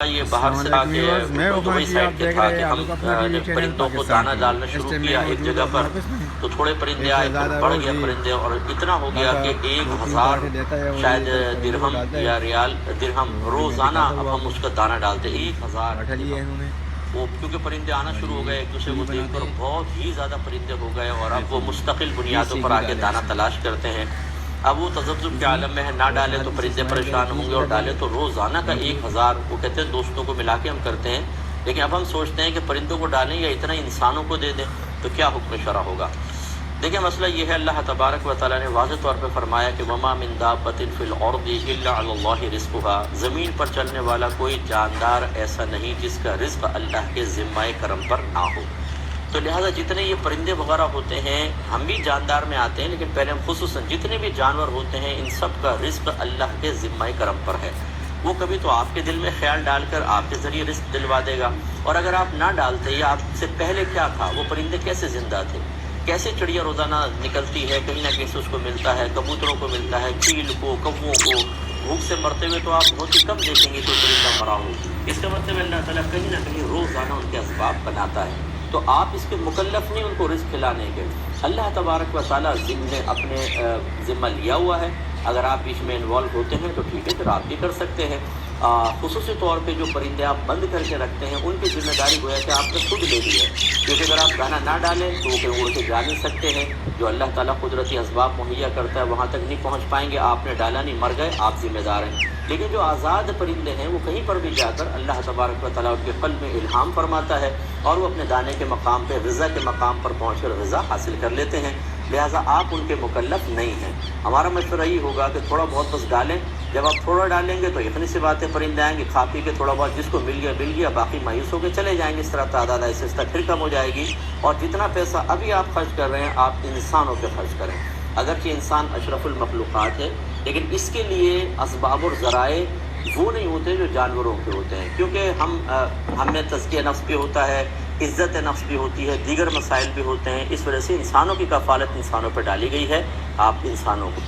یہ باہر سے آ کے دبئی سائڈ کے تھا کہ ہم جب پرندوں کو دانہ ڈالنا شروع کیا ایک جگہ پر تو تھوڑے پرندے آئے، پھر بڑھ گئے پرندے اور اتنا ہو گیا کہ 1000 شاید درہم یا ریال درہم روزانہ اب ہم اس کا دانہ ڈالتے 1000 وہ کیونکہ پرندے آنا شروع ہو گئے ایک دوسرے کو دیکھ کر بہت ہی زیادہ پرندے ہو گئے اور اب وہ مستقل بنیادوں پر آ کے دانہ تلاش کرتے ہیں۔ اب وہ تذبذب کے عالم میں ہے، نہ ڈالے تو پرندے پریشان ہوں گے اور ڈالے تو روزانہ کا 1000 وہ کہتے ہیں دوستوں کو ملا کے ہم کرتے ہیں، لیکن اب ہم سوچتے ہیں کہ پرندوں کو ڈالیں یا اتنا انسانوں کو دے دیں تو کیا حکم شرع ہوگا۔ دیکھیں مسئلہ یہ ہے، اللہ تبارک و تعالیٰ نے واضح طور پہ فرمایا کہ وَمَا مِن دَابَّةٍ فِي الْأَرْضِ إِلَّا عَلَى اللَّهِ رِزْقُهَا، زمین پر چلنے والا کوئی جاندار ایسا نہیں جس کا رزق اللہ کے ذمہ کرم پر نہ ہو۔ تو لہٰذا جتنے یہ پرندے وغیرہ ہوتے ہیں ہم بھی جاندار میں آتے ہیں، لیکن پہلے ہم خصوصاً جتنے بھی جانور ہوتے ہیں ان سب کا رزق اللہ کے ذمہ کرم پر ہے۔ وہ کبھی تو آپ کے دل میں خیال ڈال کر آپ کے ذریعے رزق دلوا دے گا، اور اگر آپ نہ ڈالتے یا آپ سے پہلے کیا تھا، وہ پرندے کیسے زندہ تھے، کیسے چڑیا روزانہ نکلتی ہے، کہیں نہ کہیں سے اس کو ملتا ہے، کبوتروں کو ملتا ہے، چیل کو، کووں کو، بھوک سے مرتے ہوئے تو آپ بہت ہی کم دیکھیں گے کوئی پرندہ مرا ہو۔ اس کا مطلب اللہ تعالیٰ کہیں نہ کہیں روزانہ ان کے اسباب بناتا ہے، تو آپ اس کے مکلف نہیں ان کو رزق کھلانے کے۔ اللہ تبارک و تعالیٰ نے اپنے ذمہ لیا ہوا ہے، اگر آپ بیچ میں انوالو ہوتے ہیں تو ٹھیک ہے، پھر آپ بھی کر سکتے ہیں۔ خصوصی طور پہ جو پرندے آپ بند کر کے رکھتے ہیں ان کی ذمہ داری گویا کہ آپ نے خود لے لی ہے، کیونکہ اگر آپ دانہ نہ ڈالیں تو وہ کہیں اڑ کے جا نہیں سکتے ہیں۔ جو اللہ تعالیٰ قدرتی اسباب مہیا کرتا ہے وہاں تک نہیں پہنچ پائیں گے، آپ نے ڈالا نہیں، مر گئے، آپ ذمہ دار ہیں۔ لیکن جو آزاد پرندے ہیں وہ کہیں پر بھی جا کر اللہ تبارک و تعالیٰ ان کے قلب میں الہام فرماتا ہے اور وہ اپنے دانے کے مقام پہ، غذا کے مقام پر پہنچ کر غذا حاصل کر لیتے ہیں، لہٰذا آپ ان کے مکلف نہیں ہیں۔ ہمارا مشورہ یہ ہوگا کہ تھوڑا بہت بس ڈالیں، جب آپ تھوڑا ڈالیں گے تو اتنی سی باتیں پرندے آئیں گے، کھا پی کے تھوڑا بہت جس کو مل گیا باقی مایوس ہو کے چلے جائیں گے، اس طرح تعداد آہستہ آہستہ پھر کم ہو جائے گی، اور جتنا پیسہ ابھی آپ خرچ کر رہے ہیں آپ انسانوں پہ خرچ کریں۔ اگرچہ انسان اشرف المخلوقات ہے لیکن اس کے لیے اسباب اور ذرائع وہ نہیں ہوتے جو جانوروں کے ہوتے ہیں، کیونکہ ہم میں تزکیہ نفس بھی ہوتا ہے، عزت نفس بھی ہوتی ہے، دیگر مسائل بھی ہوتے ہیں، اس وجہ سے انسانوں کی کفالت انسانوں پہ ڈالی گئی ہے، آپ انسانوں کو